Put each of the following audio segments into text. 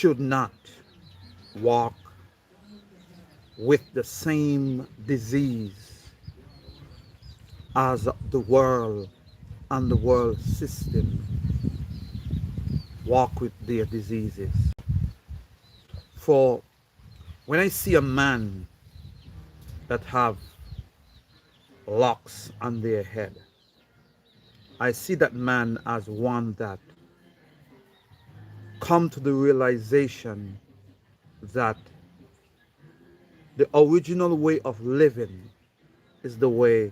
should not walk with the same disease as the world and the world system walk with their diseases. For when I see a man that have locks on their head, I see that man as one that come to the realization that the original way of living is the way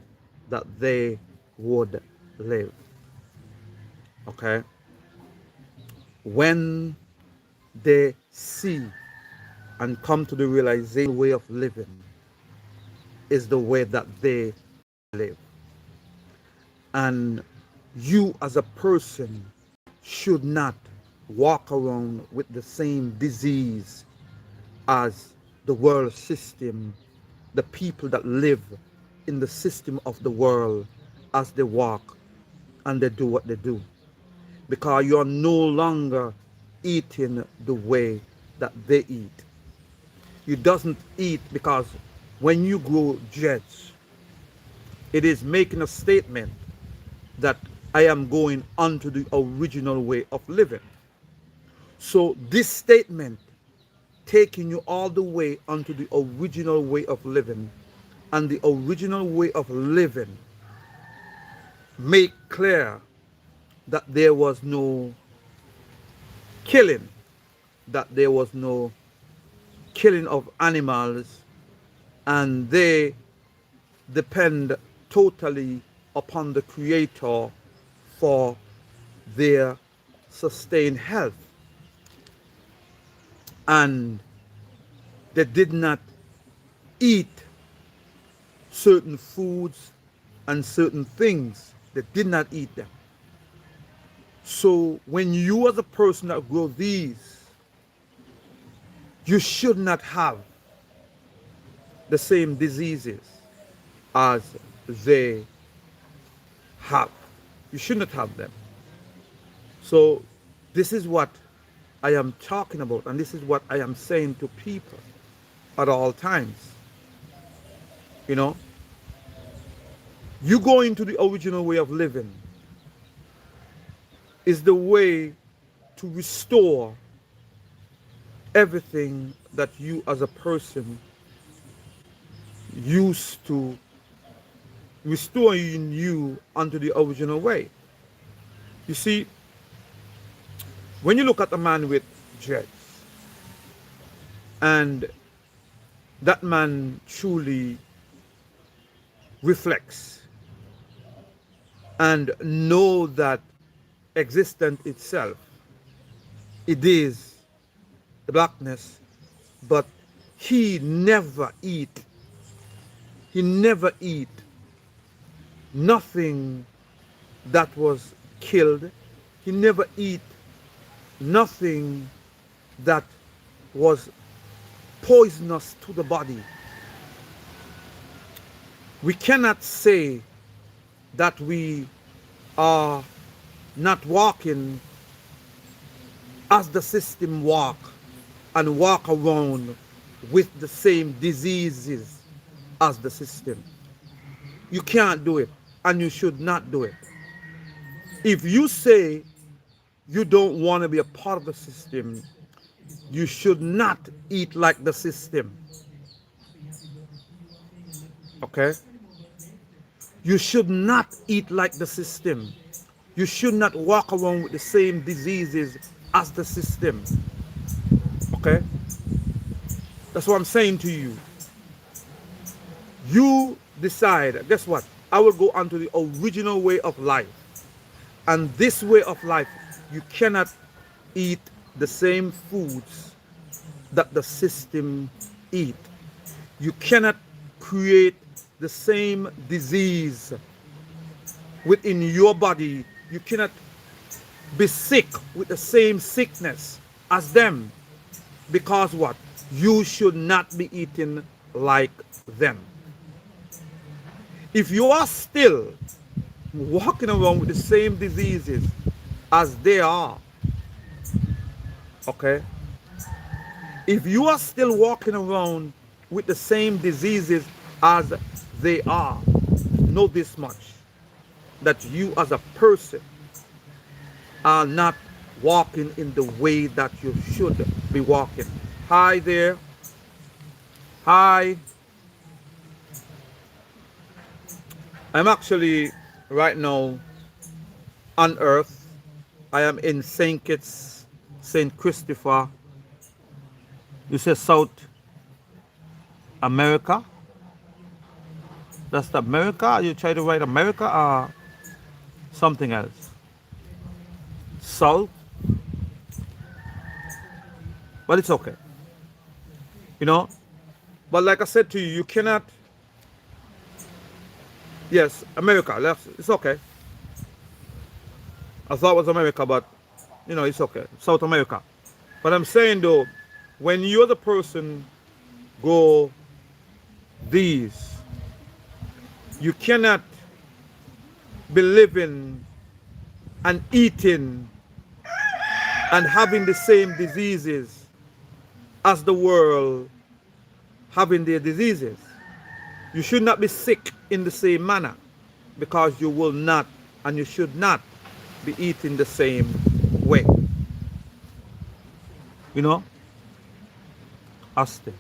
that they would live. Okay? When they see and come to the realization way of living is the way that they live. And you as a person should not walk around with the same disease as the world system, the people that live in the system of the world as they walk and they do what they do. Because you are no longer eating the way that they eat. You doesn't eat because when you grow judge, it is making a statement that I am going onto the original way of living. So this statement taking you all the way onto the original way of living, and the original way of living make clear that there was no killing, that there was no killing of animals, and they depend totally upon the Creator for their sustained health. And they did not eat certain foods and certain things. They did not eat them. So when you as a person that grow these, you should not have the same diseases as they have. You should not have them. So this is what I am talking about, and this is what I am saying to people at all times. You know, you go into the original way of living is the way to restore everything that you as a person used to restoring you onto the original way. You see, when you look at a man with dreads, and that man truly reflects and know that existence itself, it is the blackness, but he never eat nothing that was killed. He never eat nothing that was poisonous to the body. We cannot say that we are not walking as the system walk and walk around with the same diseases as the system. You can't do it, and you should not do it. If you say you don't want to be a part of the system, you should not eat like the system. Okay? You should not eat like the system. You should not walk around with the same diseases as the system. Okay? That's what I'm saying to you. You decide, guess what? I will go on to the original way of life. And this way of life, you cannot eat the same foods that the system eat. You cannot create the same disease within your body. You cannot be sick with the same sickness as them. Because what? You should not be eating like them. If you are still walking around with the same diseases as they are, okay, If you are still walking around with the same diseases as they are, know this much, that you as a person are not walking in the way that you should be walking. Hi there. Hi. I'm actually right now on earth. I am in St. Kitts, St. Christopher. You say South America? That's the America? You try to write America or something else? South? But it's okay. You know? But like I said to you, you cannot. Yes, America. It's okay. I thought it was America, but it's okay. South America. But I'm saying though, when you're the person go these, you cannot be living and eating and having the same diseases as the world having their diseases. You should not be sick in the same manner, because you will not and you should not be eating the same way. Aste.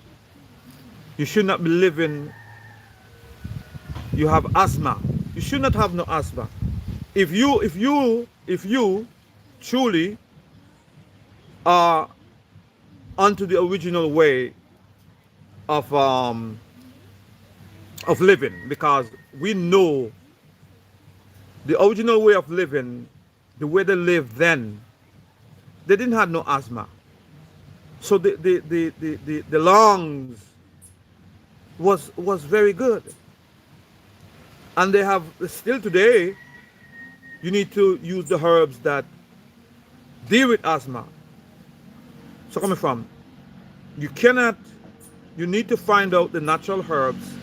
You should not be living. You have asthma. You should not have no asthma. If you truly are onto the original way of living, because we know the original way of living, the way they lived then, they didn't have no asthma. So the lungs was very good. And they have, still today, you need to use the herbs that deal with asthma. So coming from, you need to find out the natural herbs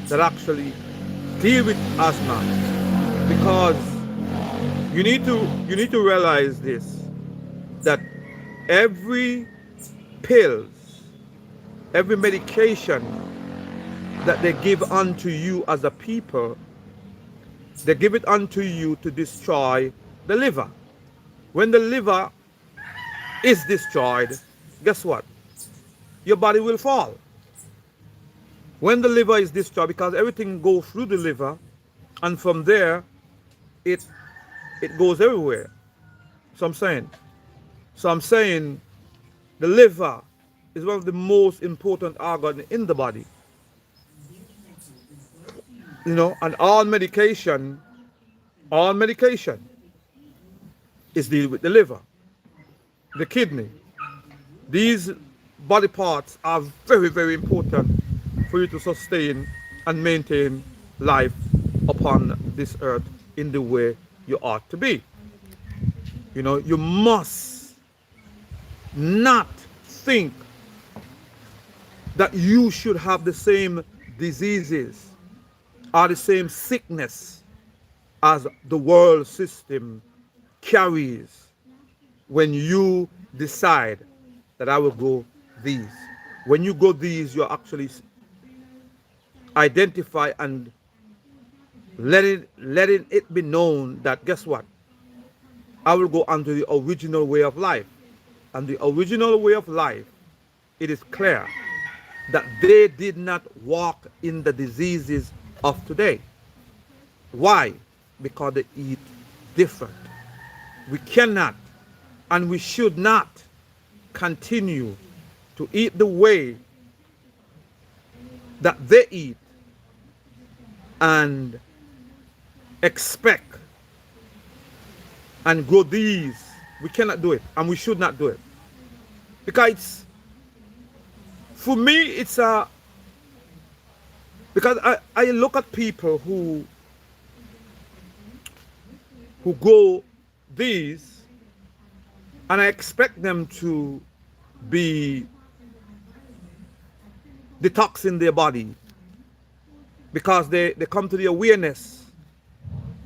that actually deal with asthma, because you need to realize this, that every pills, every medication that they give unto you as a people, they give it unto you to destroy the liver. When the liver is destroyed, guess what? Your body will fall. When the liver is destroyed, because everything goes through the liver, and from there, it goes everywhere. So I'm saying the liver is one of the most important organs in the body. And all medication is deal with the liver, the kidney. These body parts are very, very important for you to sustain and maintain life upon this earth in the way you ought to be. You must not think that you should have the same diseases or the same sickness as the world system carries when you decide that I will go these. When you go these, you actually identify and letting it be known that, guess what? I will go under the original way of life. And the original way of life, it is clear that they did not walk in the diseases of today. Why? Because they eat different. We cannot and we should not continue to eat the way that they eat and expect and grow these. We cannot do it, and we should not do it. Because for me, it's because I look at people who go these, and I expect them to be detoxing their body, because they come to the awareness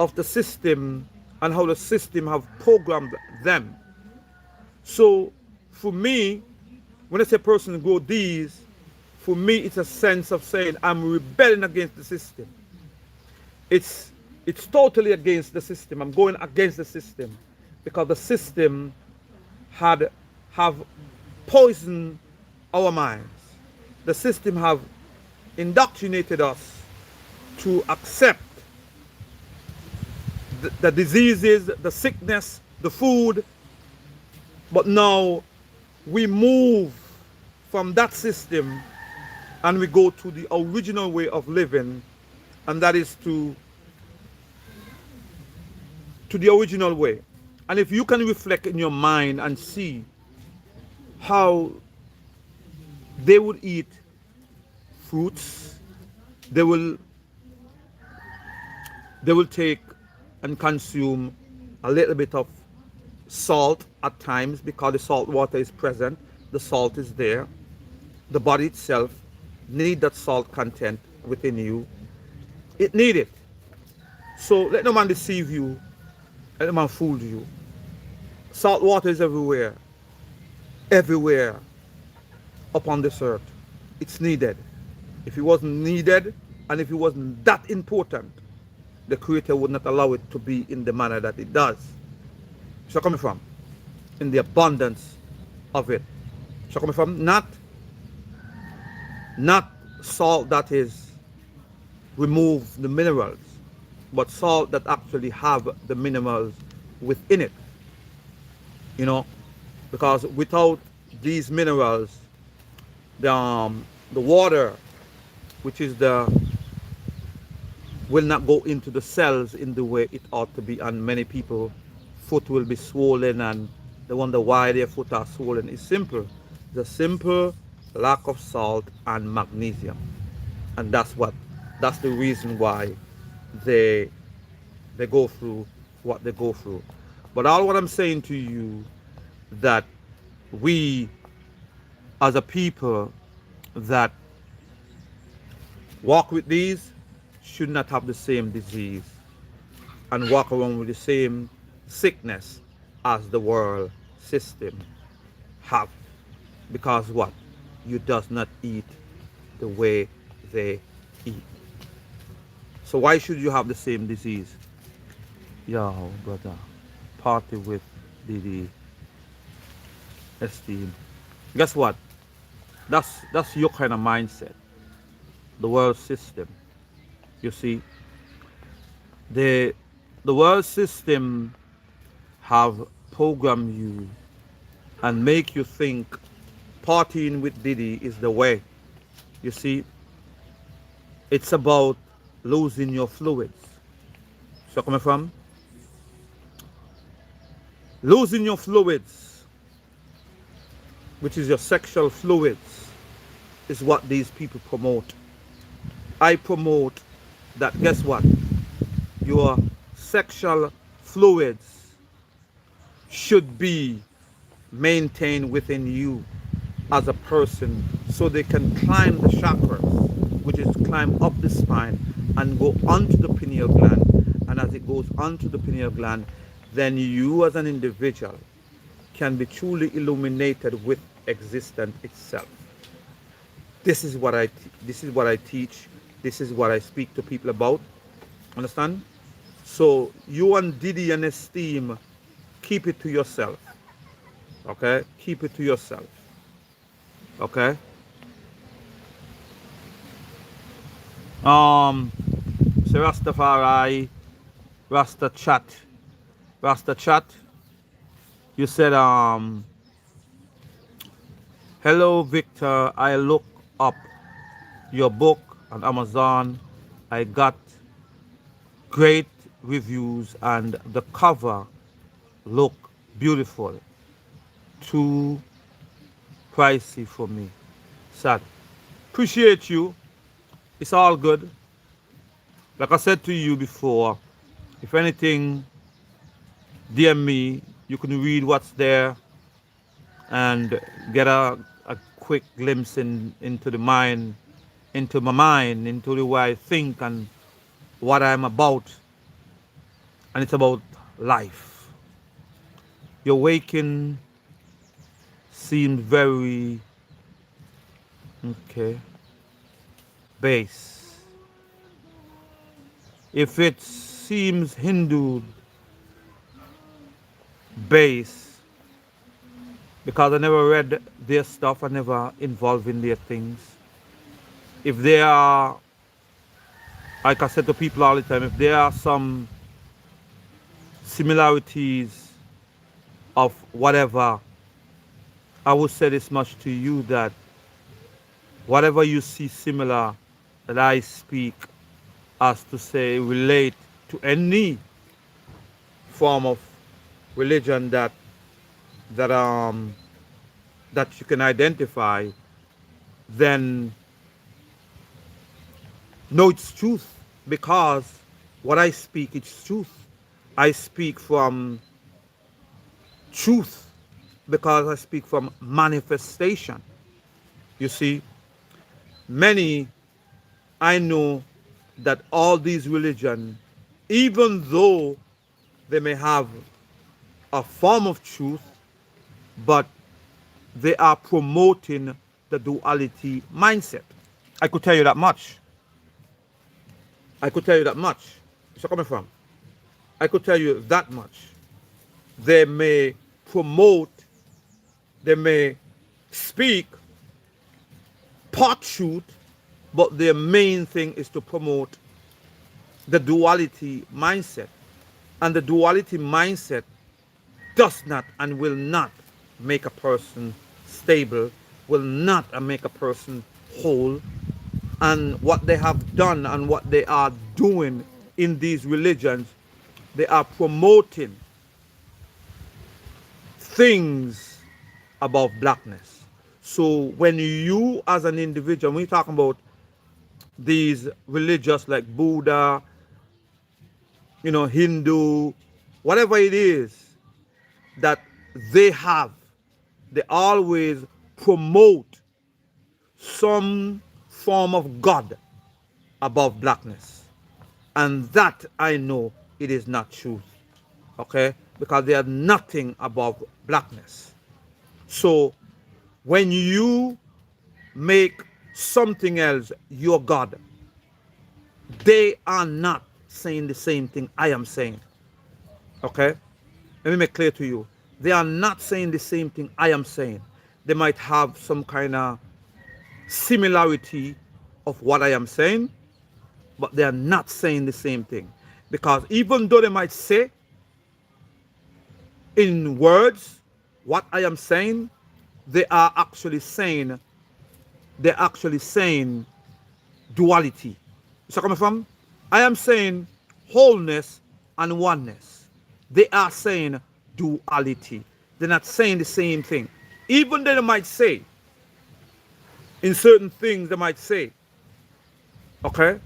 of the system and how the system have programmed them. So for me, When I say person go these, for me it's a sense of saying I'm rebelling against the system. It's it's totally against the system. I'm going against the system because the system had have poisoned our minds. The system have indoctrinated us to accept the diseases, the sickness, the food, but now we move from that system and we go to the original way of living, and that is to the original way. And if you can reflect in your mind and see how they would eat fruits, they will take and consume a little bit of salt at times because the salt water is present, the salt is there. The body itself need that salt content within you. It need it. So let no man deceive you, let no man fool you. Salt water is everywhere, everywhere upon this earth. It's needed. If it wasn't needed and if it wasn't that important, the Creator would not allow it to be in the manner that it does. So coming from, in the abundance of it. So coming from, not salt that is remove the minerals, but salt that actually have the minerals within it. You know, because without these minerals, the water, which is will not go into the cells in the way it ought to be, and many people foot will be swollen and they wonder why their foot are swollen. It's simple. The simple lack of salt and magnesium, and that's the reason why they go through what they go through. But all what I'm saying to you, that we as a people that walk with these should not have the same disease and walk around with the same sickness as the world system have. Because what? You does not eat the way they eat. So why should you have the same disease? Yo, brother, party with the esteem. Guess what? That's your kind of mindset. The world system. You see, the world system have programmed you and make you think partying with Diddy is the way. You see, it's about losing your fluids. So coming from losing your fluids, which is your sexual fluids, is what these people promote. I promote that, guess what? Your sexual fluids should be maintained within you as a person so they can climb the chakras, which is climb up the spine and go onto the pineal gland. And as it goes onto the pineal gland, then you as an individual can be truly illuminated with existence itself. This is what I teach. This is what I speak to people about. Understand? So you and Diddy and Esteem, keep it to yourself. Okay? Keep it to yourself. Okay? So Rastafari, Rasta chat. You said, hello Victor, I look up your book on Amazon. I got great reviews and the cover look beautiful. Too pricey for me. Sad. Appreciate you. It's all good. Like I said to you before, if anything, DM me. You can read what's there and get a quick glimpse into my mind, into the way I think and what I'm about. And it's about life. Your waking seemed very Okay. Base. If it seems Hindu base, because I never read their stuff, I never involved in their things. If there are, like I said to people all the time, if there are some similarities of whatever, I would say this much to you that whatever you see similar that I speak as to say relate to any form of religion that um that you can identify, then know it's truth, because what I speak is truth. I speak from truth because I speak from manifestation. You see, many, I know that all these religions, even though they may have a form of truth, but they are promoting the duality mindset. I could tell you that much. I could tell you that much. Where's it coming from? I could tell you that much. They may promote, they may speak part truth, but their main thing is to promote the duality mindset. And the duality mindset does not and will not make a person stable, will not make a person whole. And what they have done and what they are doing in these religions, they are promoting things about blackness. So when you as an individual, when you're talking about these religious like Buddha, Hindu, whatever it is that they have, they always promote some form of God above blackness. And that I know it is not truth. Okay? Because they are nothing above blackness. So when you make something else your God, they are not saying the same thing I am saying. Okay? Let me make clear to you. They are not saying the same thing I am saying. They might have some kind of similarity of what I am saying, but they are not saying the same thing. Because even though they might say in words what I am saying, they are actually saying duality. You see where I'm coming from? I am saying wholeness and oneness. They are saying duality. They're not saying the same thing. Even though they might say, in certain things they might say, okay?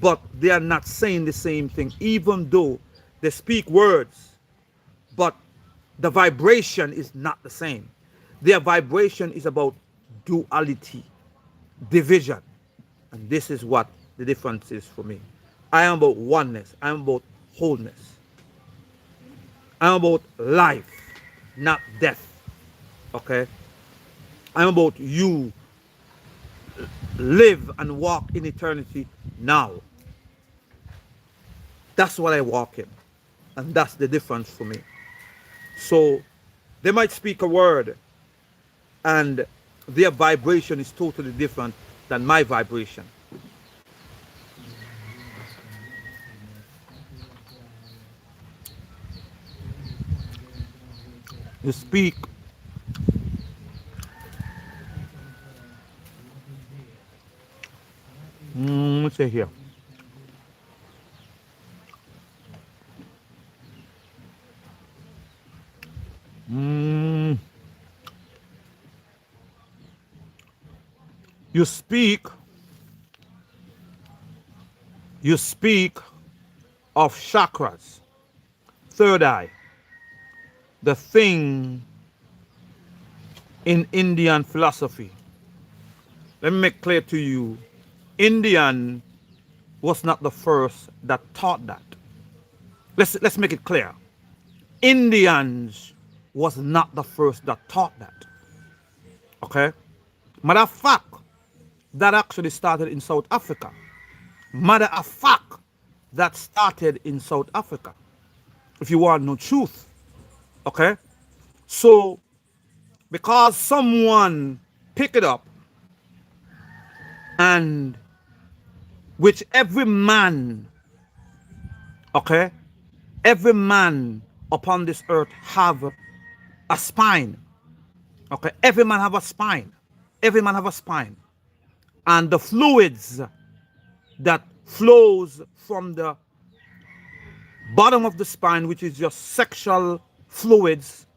But they are not saying the same thing, even though they speak words, but the vibration is not the same. Their vibration is about duality, division. And this is what the difference is for me. I am about oneness. I am about wholeness. I am about life, not death. Okay? I am about you live and walk in eternity now. That's what I walk in. And that's the difference for me. So they might speak a word and their vibration is totally different than my vibration. You speak, let's say here. Mm, you speak, you speak of chakras, third eye, the thing in Indian philosophy. Let me make clear to you, Indian was not the first that taught that. Let's make it clear. Indians was not the first that taught that. Okay? Matter of fact, that actually started in South Africa. Matter of fact, that started in South Africa. If you want no truth, okay? So, because someone pick it up, and which every man, okay, every man upon this earth have a spine, okay? Every man have a spine. Every man have a spine. And the fluids that flows from the bottom of the spine, which is your sexual fluids,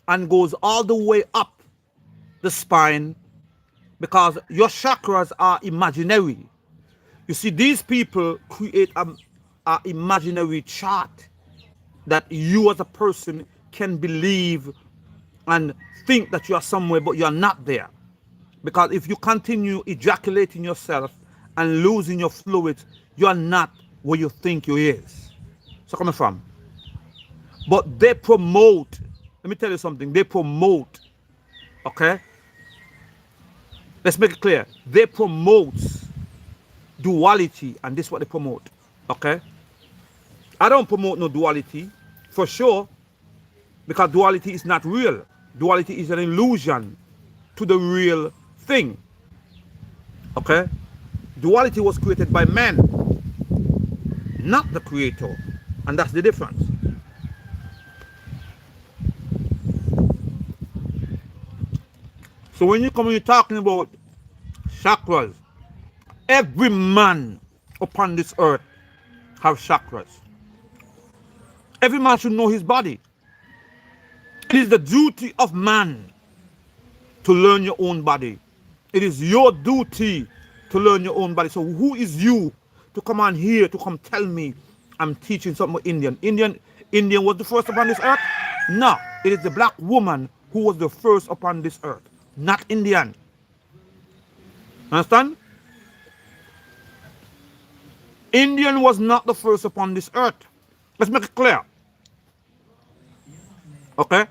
and goes all the way up the spine, because your chakras are imaginary. You see, these people create a imaginary chart that you as a person can believe and think that you are somewhere, but you are not there. Because if you continue ejaculating yourself and losing your fluids, you are not where you think you is. So coming from. But they promote, let me tell you something, they promote, okay? Let's make it clear. They promote duality, and this is what they promote, okay? I don't promote no duality, for sure, because duality is not real. Duality is an illusion to the real thing, okay? Duality was created by man, not the creator, and that's the difference. So when you're talking about chakras, every man upon this earth have chakras. Every man should know his body. It is the duty of man to learn your own body. It is your duty to learn your own body. So who is you to come on here to come tell me I'm teaching something Indian? Indian was the first upon this earth? No, it is the black woman who was the first upon this earth, not Indian. Understand? Indian was not the first upon this earth. Let's make it clear. Okay?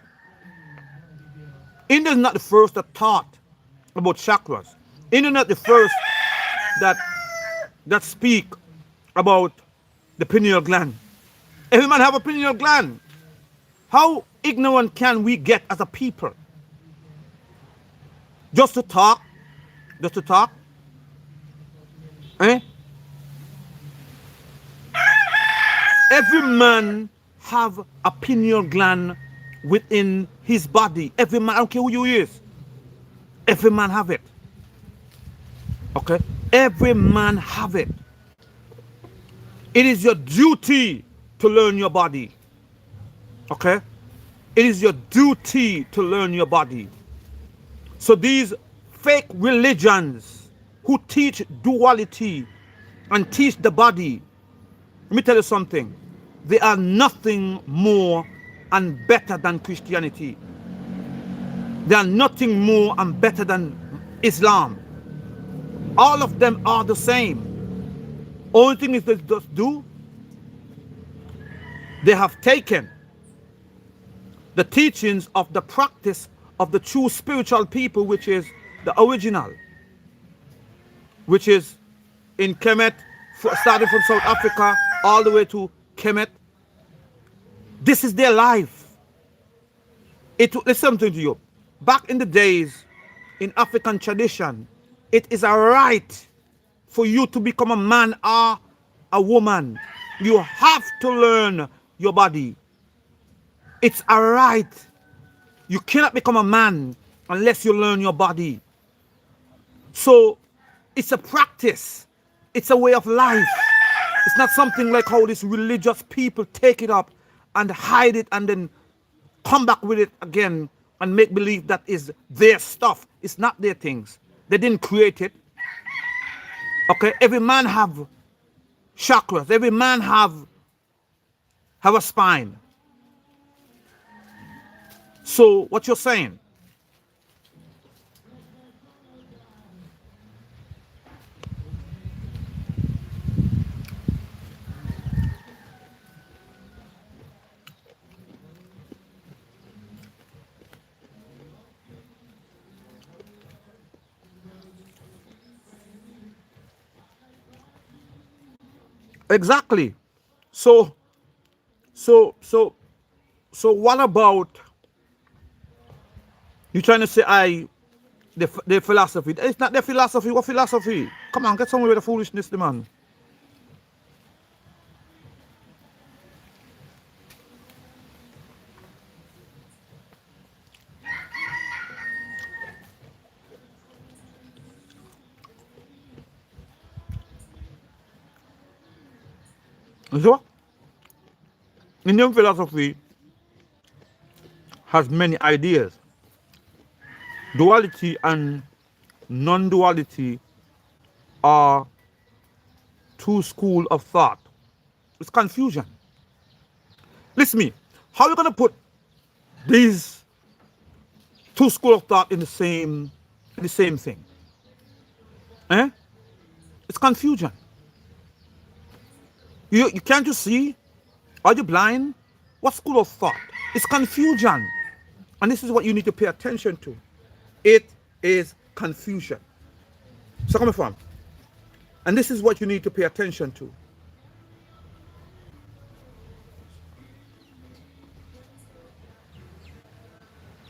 India is not the first that taught about chakras. India is not the first that speak about the pineal gland. Every man have a pineal gland. How ignorant can we get as a people? Just to talk? Just to talk? Eh? Every man have a pineal gland within his body. Every man, I don't care who you is. Every man have it. Okay? Every man have it. It is your duty to learn your body. Okay? It is your duty to learn your body. So these fake religions who teach duality and teach the body, let me tell you something. They are nothing more and better than Christianity. They are nothing more and better than Islam. All of them are the same. Only thing is they just do, they have taken the teachings of the practice of the true spiritual people, which is the original, which is in Kemet, starting from South Africa all the way to Kemet. This is their life. Let's say something to you. Back in the days, in African tradition, it is a right for you to become a man or a woman. You have to learn your body. It's a right. You cannot become a man unless you learn your body. So it's a practice. It's a way of life. It's not something like how these religious people take it up and hide it and then come back with it again and make believe that is their stuff. It's not their things. They didn't create it. Okay, every man have chakras. Every man have a spine. So what you're saying? Exactly. So, so, so, so what about you trying to say the philosophy? It's not the philosophy. What philosophy? Come on, get somewhere with the foolishness, the man. So, Indian philosophy has many ideas. Duality and non-duality are two schools of thought. It's confusion. Listen to me. How are you gonna put these two schools of thought in the same thing? Eh? It's confusion. You can't you see? Are you blind? What school of thought? It's confusion. And this is what you need to pay attention to. It is confusion. So come from. And this is what you need to pay attention to.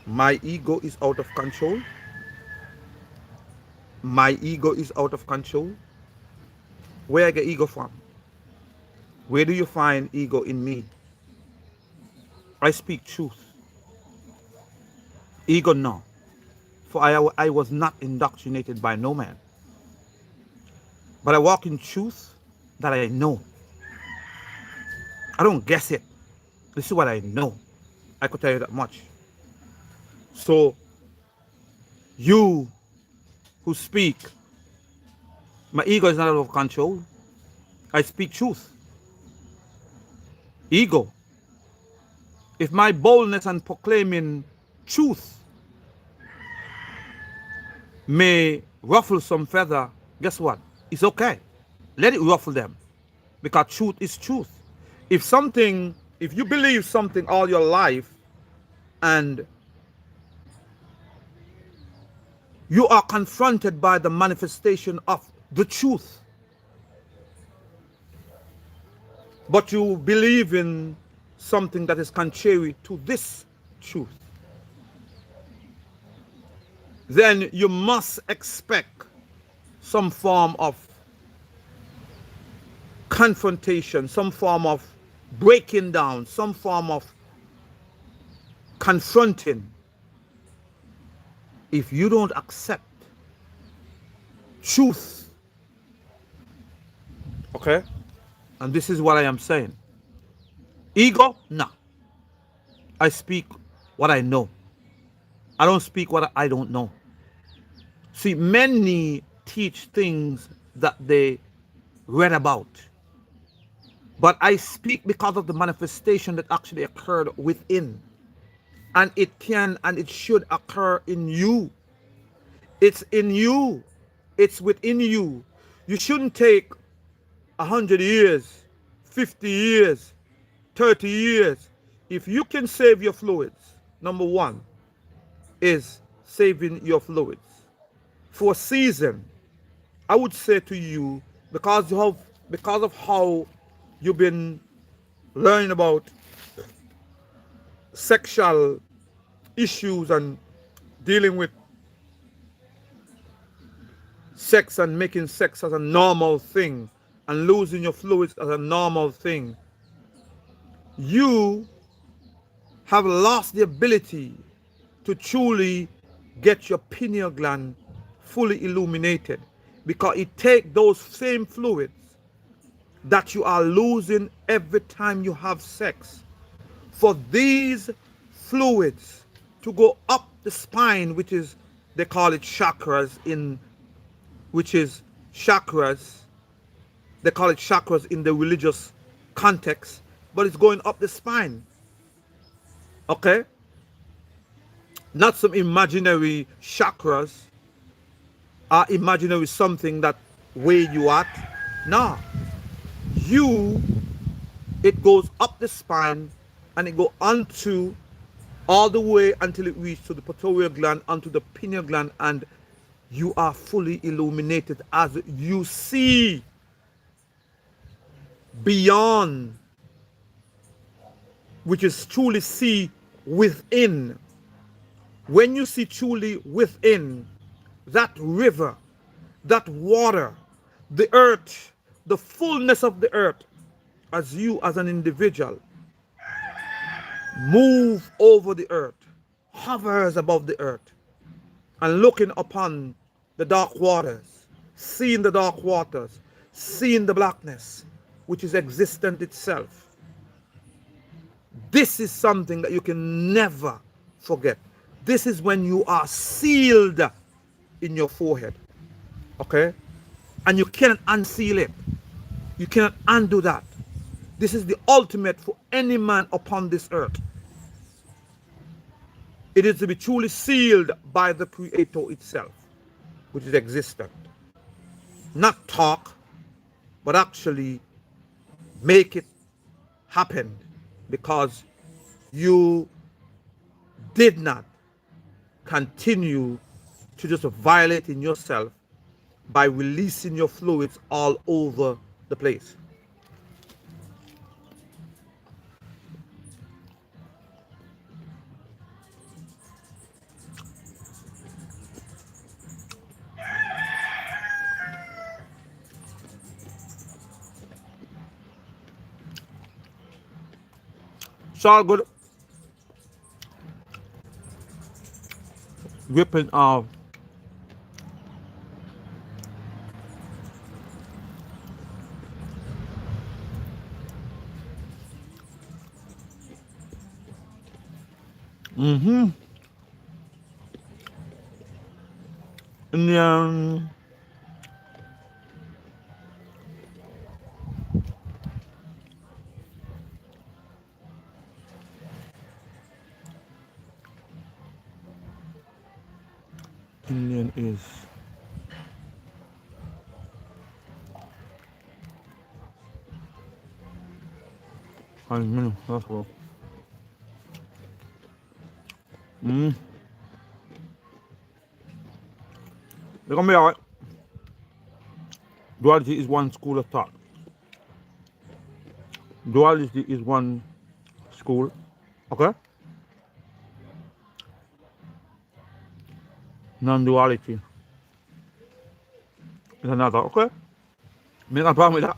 My ego is out of control. My ego is out of control. Where I get ego from? Where do you find ego in me? I speak truth. Ego no. For I was not indoctrinated by no man. But I walk in truth that I know. I don't guess it. This is what I know. I could tell you that much. So you who speak, my ego is not out of control. I speak truth. Ego. If my boldness and proclaiming truth may ruffle some feather, guess what? It's okay. Let it ruffle them. Because truth is truth. If you believe something all your life and you are confronted by the manifestation of the truth, but you believe in something that is contrary to this truth, then you must expect some form of confrontation, some form of breaking down, some form of confronting if you don't accept truth. Okay? And this is what I am saying. Ego? No. I speak what I know. I don't speak what I don't know. See, many teach things that they read about. But I speak because of the manifestation that actually occurred within. And it can and it should occur in you. It's in you. It's within you. You shouldn't take 100 years, 50 years, 30 years. If you can save your fluids, number one is saving your fluids. For a season, I would say to you, because of how you've been learning about sexual issues and dealing with sex and making sex as a normal thing and losing your fluids as a normal thing, you have lost the ability to truly get your pineal gland fully illuminated, because it takes those same fluids that you are losing every time you have sex for these fluids to go up the spine, which is, they call it chakras they call it chakras in the religious context, but it's going up the spine. Okay? Not some imaginary chakras or imaginary something that where you at. No. It goes up the spine and it go onto all the way until it reaches to the pituitary gland, onto the pineal gland, and you are fully illuminated as you see. beyond, which is truly see within. When you see truly within, that river, that water, the earth, the fullness of the earth, as you as an individual move over the earth, hovers above the earth, and looking upon the dark waters, seeing the dark waters, seeing the blackness, which is existent itself. This is something that you can never forget. This is when you are sealed in your forehead. Okay? And you cannot unseal it. You cannot undo that. This is the ultimate for any man upon this earth. It is to be truly sealed by the Creator itself, which is existent. Not talk, but actually make it happen, because you did not continue to just violate in yourself by releasing your fluids all over the place. It's all good. Ripping of Indian is that's all. They're gonna be alright. Duality is one school of thought. Duality is one school. Okay? Non-duality is another. Okay? Me not problem with that.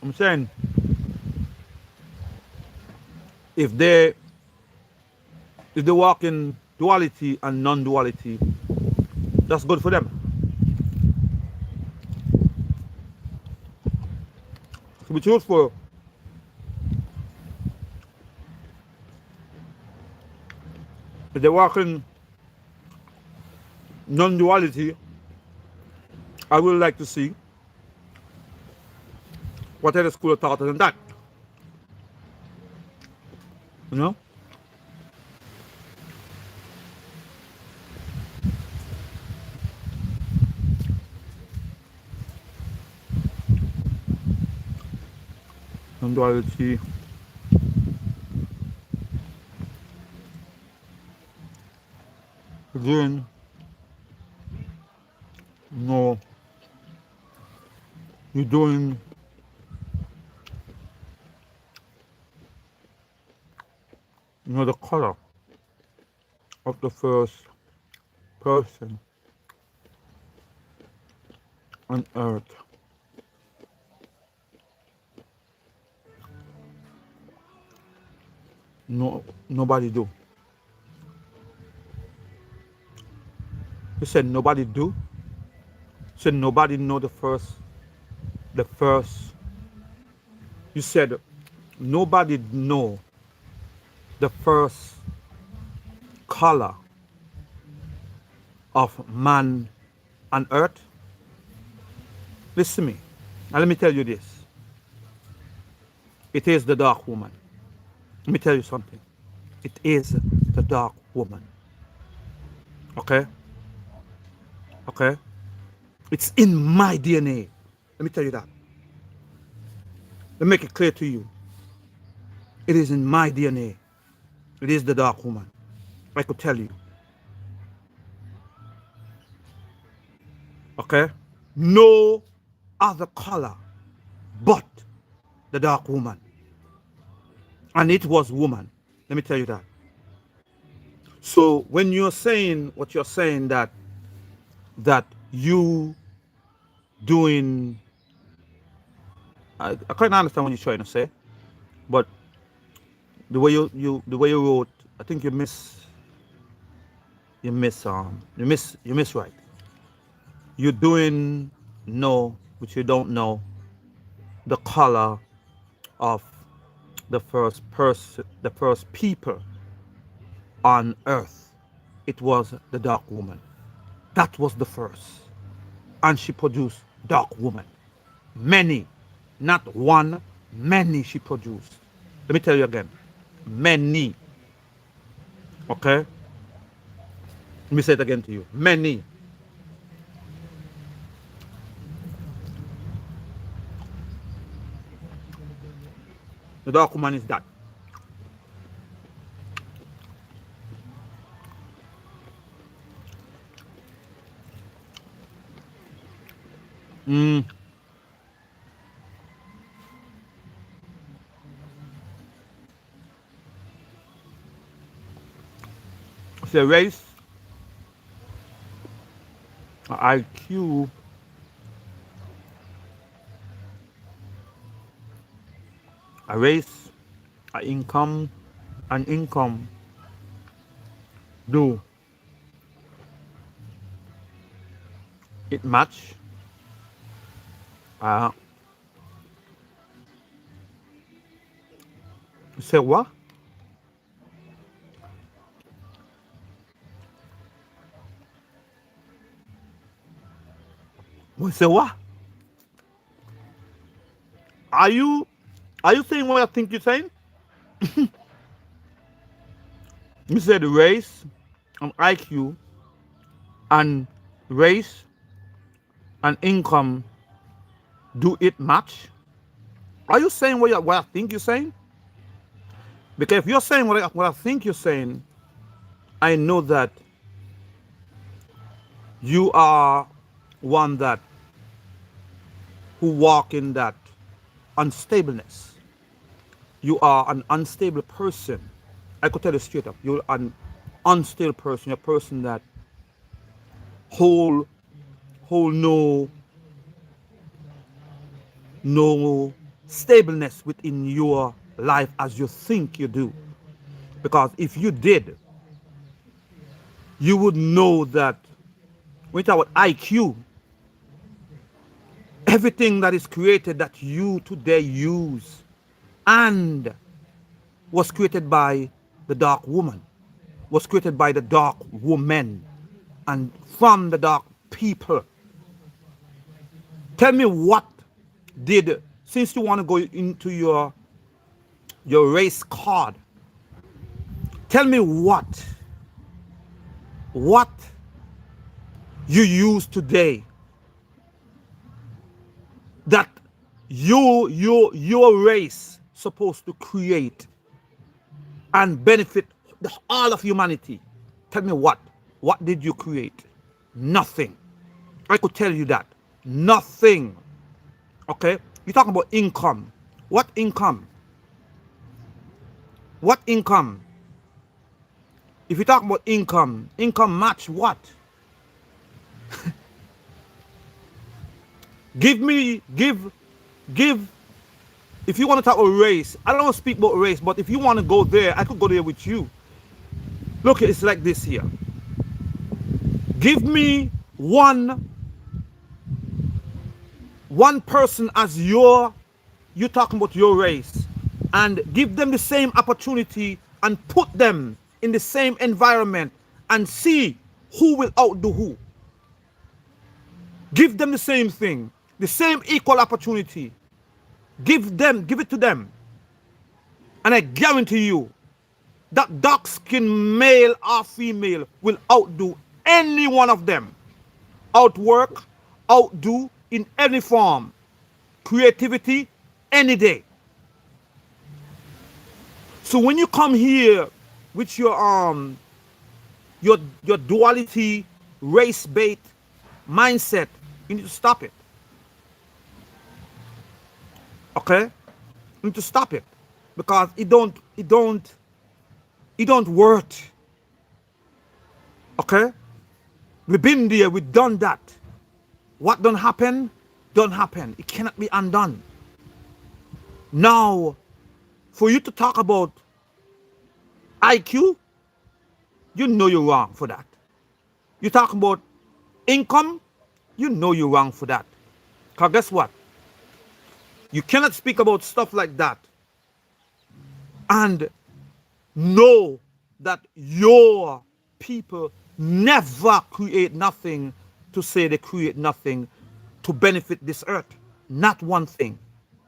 I'm saying if they walk in duality and non-duality, that's good for them. To be truthful, if they walk in non-duality, I would like to see what other school of thought than that. You know? Non-duality. Again, no, you're doing the color of the first person on earth. No, nobody do. You said nobody do? You said nobody know the first. You said nobody know the first color of man on earth. Listen to me. Now let me tell you this. It is the dark woman. Let me tell you something. It is the dark woman. Okay? Okay? It's in my DNA. Let me tell you that. Let me make it clear to you. It is in my DNA. It is the dark woman. I could tell you. Okay? No other color but the dark woman. And it was woman. Let me tell you that. So when you're saying what you're saying, that you doing, I kind of understand what you're trying to say, but the way you wrote, I think you miss right. You're doing know which you don't know the color of the first people on earth. It was the dark woman. That was the first. And she produced dark woman. Many, not one, many she produced. Let me tell you again. Many. Okay? Let me say it again to you. Many. The dark woman is that. Mm. It's a race, a IQ, a race, a income, an income do it match? Uh, say what? Say what? Are you are you saying what I think you're saying? You said race and IQ and race and income do it match? Are you saying what I think you're saying? Because if you're saying what I think you're saying, I know that you are one that who walk in that unstableness. You are an unstable person. I could tell you straight up, you're an unstable person. You're a person that hold no stableness within your life as you think you do. Because if you did, you would know that when you talk about IQ, everything that is created that you today use and was created by the dark woman, was created by the dark woman, and from the dark people. Tell me what did, since you want to go into your race card, tell me what you use today that your race supposed to create and benefit all of humanity. Tell me what did you create? Nothing. I could tell you that. Nothing. Okay? You're talking about income. What income? What income? If you talk about income match what? give, if you want to talk about race, I don't want to speak about race, but if you want to go there, I could go there with you. Look, it's like this here. Give me one person as you're talking about your race, and give them the same opportunity and put them in the same environment and see who will outdo who. Give them the same thing, the same equal opportunity. Give it to them. And I guarantee you that dark-skinned male or female will outdo any one of them. Outwork, outdo in any form. Creativity, any day. So when you come here with your duality, race bait mindset, you need to stop it. Okay? You need to stop it because it don't work. Okay? We've been there, we've done that. What don't happen, don't happen. It cannot be undone. Now, for you to talk about IQ, you know you're wrong for that. You talk about income, you know you're wrong for that. Because guess what? You cannot speak about stuff like that and know that your people never create nothing to say they create nothing to benefit this earth. Not one thing.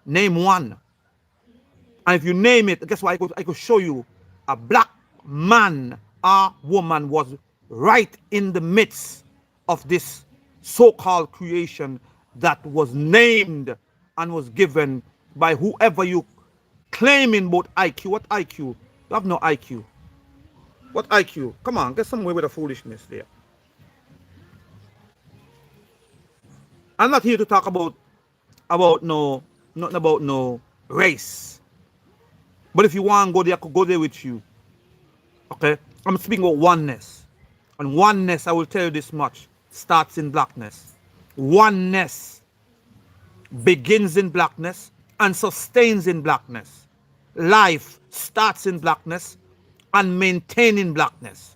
Name one. And if you name it, guess what? I could show you a black man or woman was right in the midst of this so-called creation that was named and was given by whoever you claiming about IQ. What IQ? You have no IQ. What IQ? Come on, get somewhere with the foolishness there. I'm not here to talk about nothing about no race. But if you want to go there, I could go there with you. Okay? I'm speaking about oneness. And oneness, I will tell you this much, starts in blackness. Oneness begins in blackness and sustains in blackness. Life starts in blackness and maintains in blackness.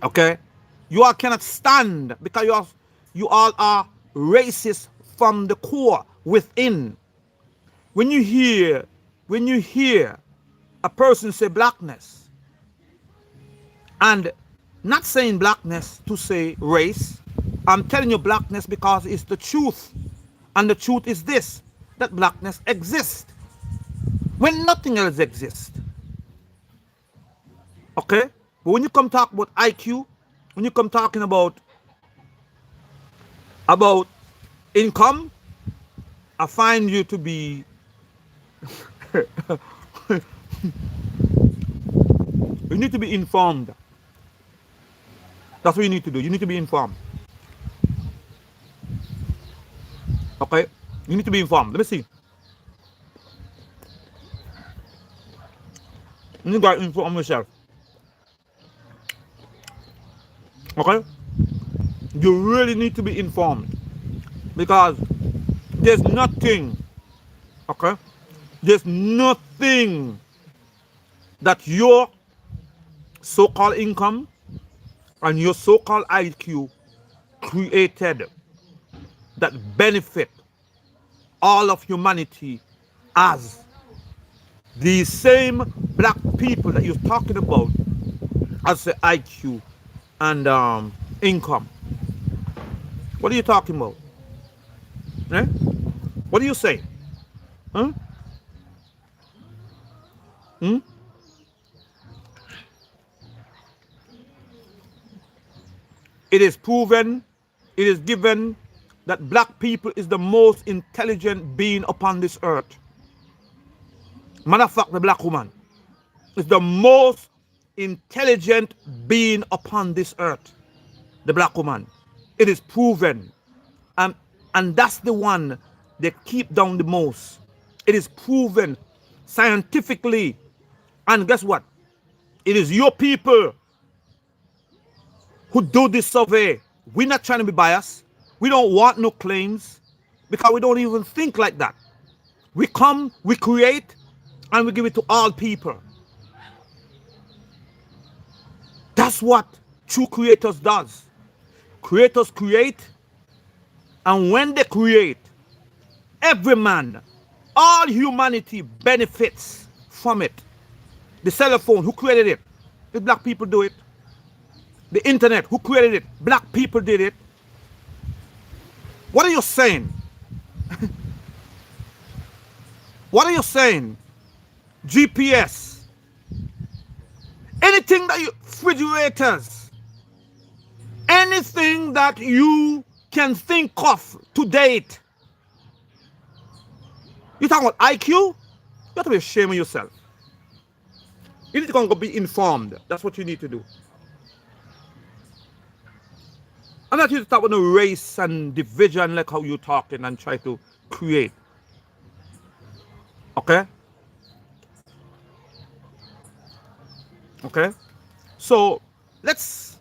Okay? You all cannot stand because you all are racist from the core within. When you hear a person say blackness, and not saying blackness to say race, I'm telling you blackness because it's the truth. And the truth is this, that blackness exists when nothing else exists. Okay? But when you come talk about IQ, when you come talking about income, I find you to be you need to be informed. That's what you need to do. You need to be informed. Okay? You need to be informed. Let me see. You got to inform yourself. Okay? You really need to be informed. Because there's nothing, okay? There's nothing that your so-called income and your so-called IQ created that benefit all of humanity as the same black people that you're talking about as the IQ and income. What are you talking about? Eh? What do you say? Huh? Hmm? It is proven, it is given that black people is the most intelligent being upon this earth. Matter of fact, the black woman is the most intelligent being upon this earth. The black woman. It is proven. And that's the one they keep down the most. It is proven scientifically. And guess what? It is your people who do this survey. We're not trying to be biased. We don't want no claims because we don't even think like that. We come, we create, and we give it to all people. That's what true creators does. Creators create, and when they create, every man, all humanity benefits from it. The cell phone, who created it? The black people do it. The internet, who created it? Black people did it. What are you saying? What are you saying? GPS. Anything that you, refrigerators, anything that you can think of to date. You talking about IQ? You have to be ashamed of yourself. You need to go and be informed. That's what you need to do. I'm not here to talk about no race and division like how you're talking and try to create. Okay? Okay? So let's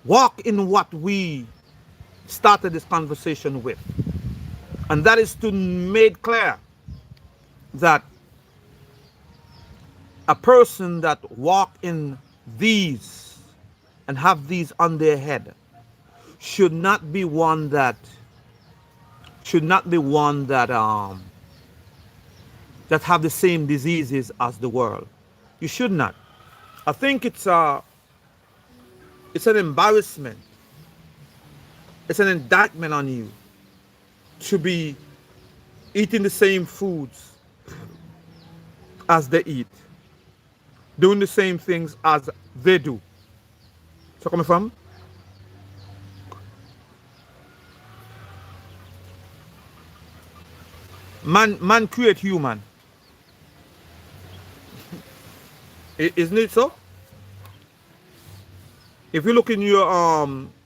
walk in what we started this conversation with. And that is to make clear that a person that walk in these and have these on their head should not be one that should not be one that have the same diseases as the world. You should not. I think it's an embarrassment. It's an indictment on you to be eating the same foods as they eat, doing the same things as they do. So coming from man create human. Isn't it so? If you look in your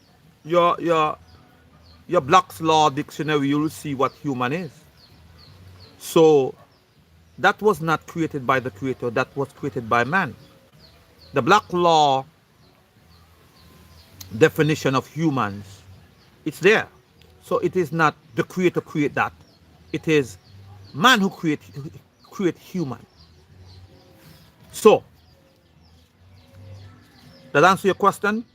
your Black's Law dictionary, you'll see what human is. So that was not created by the creator, that was created by man. The Black Law definition of humans, it's there. So it is not the creator create that. It is man who create human. So that answer your question?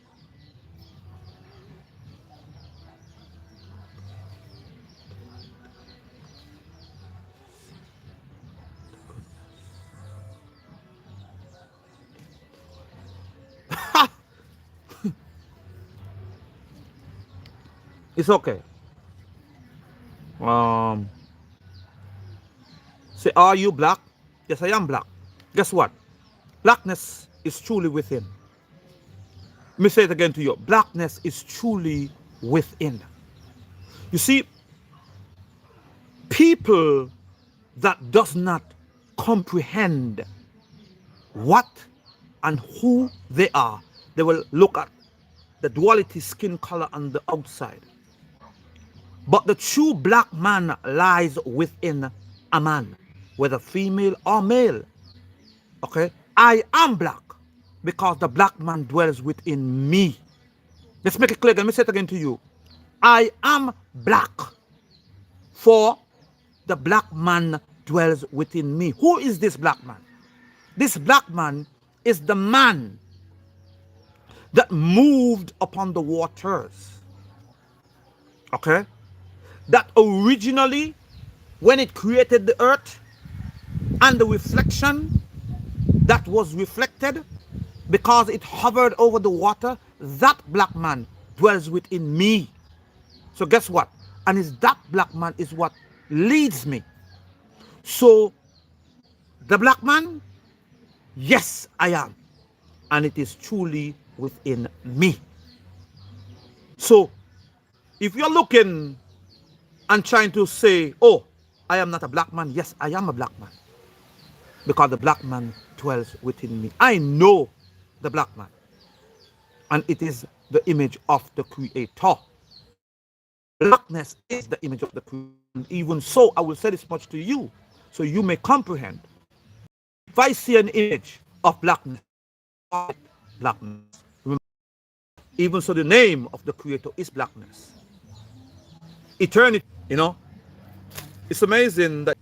It's okay. Um, Say, are you black? Yes, I am black. Guess what? Blackness is truly within. Let me say it again to you. Blackness is truly within. You see, people that does not comprehend what and who they are, they will look at the duality skin color on the outside. But the true black man lies within a man, whether female or male. Okay? I am black because the black man dwells within me. Let's make it clear. Let me say it again to you. I am black, for the black man dwells within me. Who is this black man? This black man is the man that moved upon the waters. Okay? That originally, when it created the earth and the reflection that was reflected, because it hovered over the water, that black man dwells within me. So guess what? And is that black man is what leads me. So the black man, yes, I am. And it is truly within me. So if you're looking and trying to say, oh, I am not a black man. Yes, I am a black man. Because the black man dwells within me. I know the black man. And it is the image of the creator. Blackness is the image of the creator. And even so, I will say this much to you, so you may comprehend. If I see an image of blackness, blackness, remember, even so the name of the creator is blackness. Eternity, it's amazing that,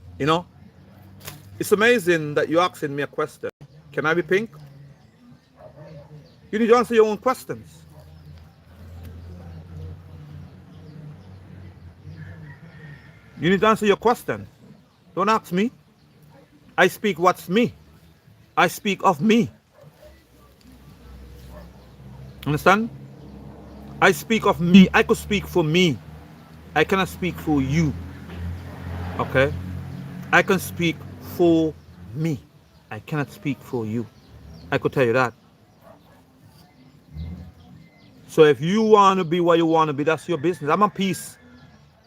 it's amazing that you're asking me a question. Can I be pink? You need to answer your own questions. You need to answer your question. Don't ask me. I speak what's me. I speak of me. Understand? I speak of me. I could speak for me. I cannot speak for you. Okay? I can speak for me. I cannot speak for you. I could tell you that. So if you want to be what you want to be, that's your business. I'm at peace.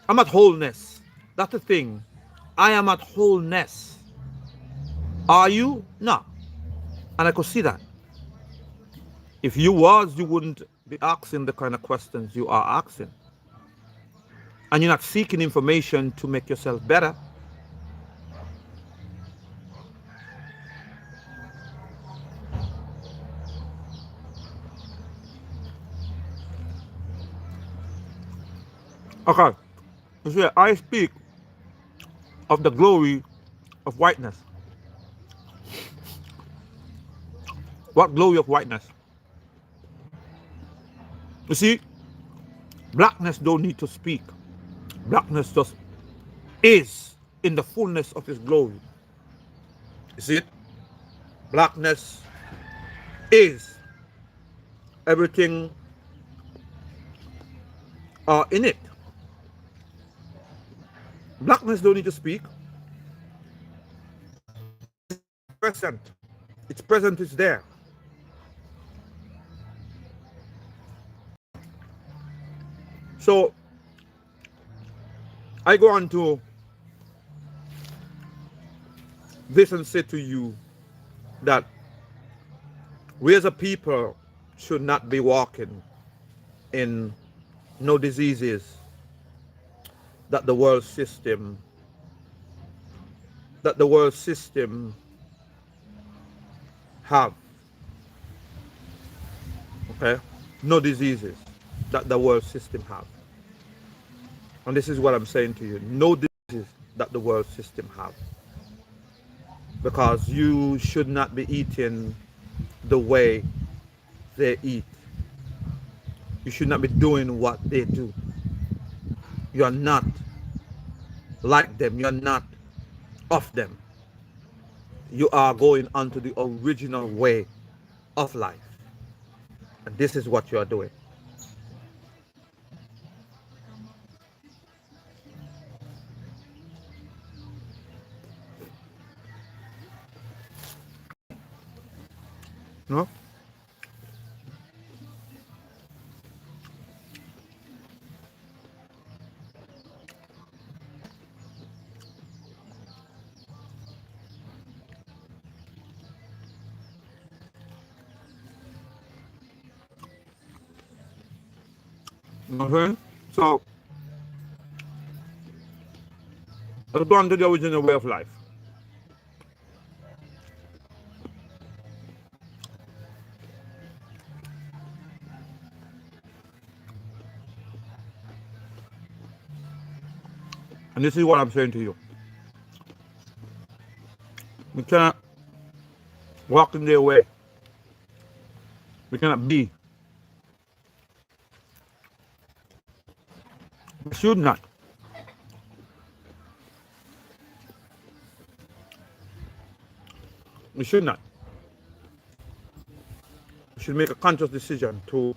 I'm at wholeness. That's the thing. I am at wholeness. Are you? No. And I could see that. If you was, you wouldn't be asking the kind of questions you are asking. And you're not seeking information to make yourself better. Okay. You see, I speak of the glory of whiteness. What glory of whiteness? You see, blackness don't need to speak. Blackness just is in the fullness of his glory. You see it? Blackness is everything in it. Blackness don't need to speak. Present. Its present is there. So I go on to this and say to you that we as a people should not be walking in no diseases that the world system have. Okay? No diseases that the world system have. And this is what I'm saying to you. No diseases that the world system have. Because you should not be eating the way they eat. You should not be doing what they do. You are not like them. You are not of them. You are going onto the original way of life. And this is what you are doing. No? Okay? So, let's go on to the original way of life. And this is what I'm saying to you. We cannot walk in their way. We cannot be. We should not. We should not. We should make a conscious decision to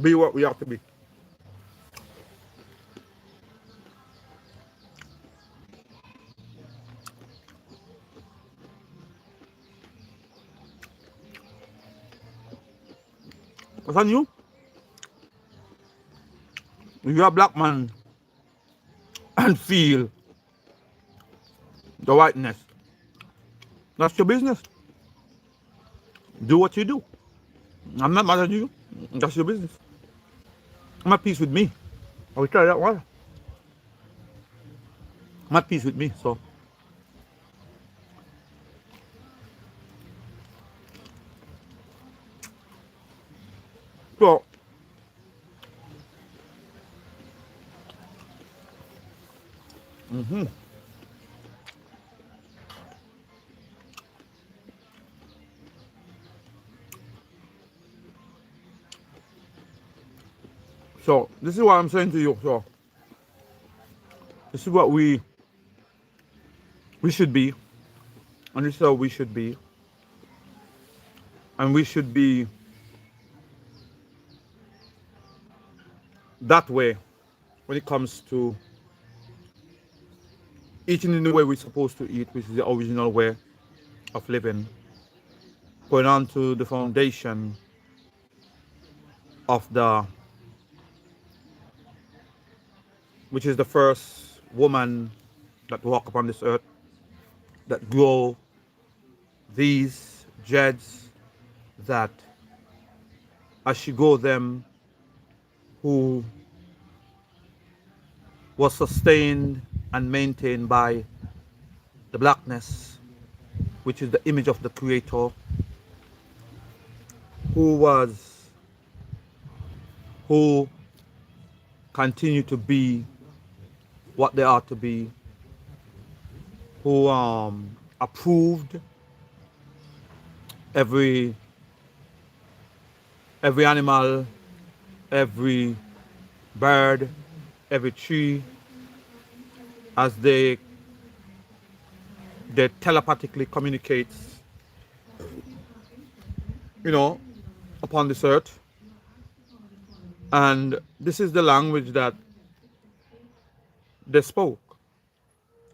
be what we have to be. Because on you, if you're a black man and feel the whiteness, that's your business. Do what you do. I'm not mad at you. That's your business. I'm at peace with me. I will tell you that one. I'm at peace with me. So so this is what I'm saying to you. So this is what we should be, and this is how we should be, and we should be that way when it comes to eating in the way we're supposed to eat, which is the original way of living, going on to the foundation of the, which is the first woman that walked upon this earth, that grew these jeds that Ashigo them who was sustained and maintained by the blackness, which is the image of the creator, who was, who continue to be what they are to be, who approved every animal, every bird, every tree, as they telepathically communicates, upon this earth. And this is the language that they spoke.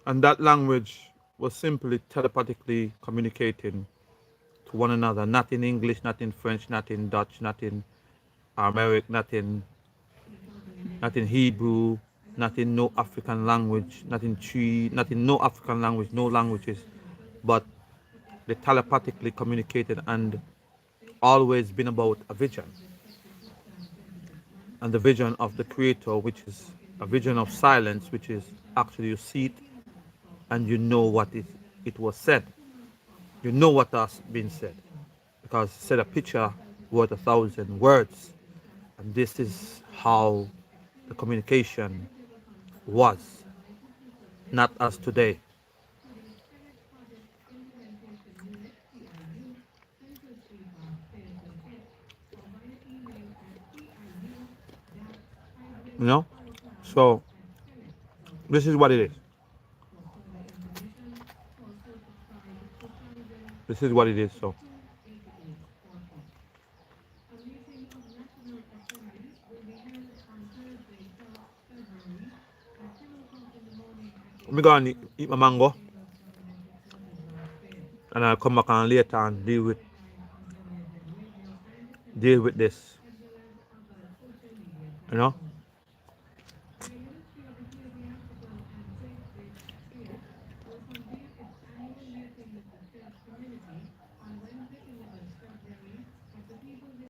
And that language was simply telepathically communicating to one another, not in English, not in French, not in Dutch, not in Aramaic, not in Hebrew, not in no African language, not in Tree, not in no African language, no languages, but they telepathically communicated and always been about a vision. And the vision of the creator, which is a vision of silence, which is actually you see it and you know what it was said. You know what has been said. Because said a picture worth 1,000 words. And this is how the communication was, not as today. You know? So this is what it is. This is what it is. So I'm gonna eat my mango and I'll come back on later and deal with this. You know?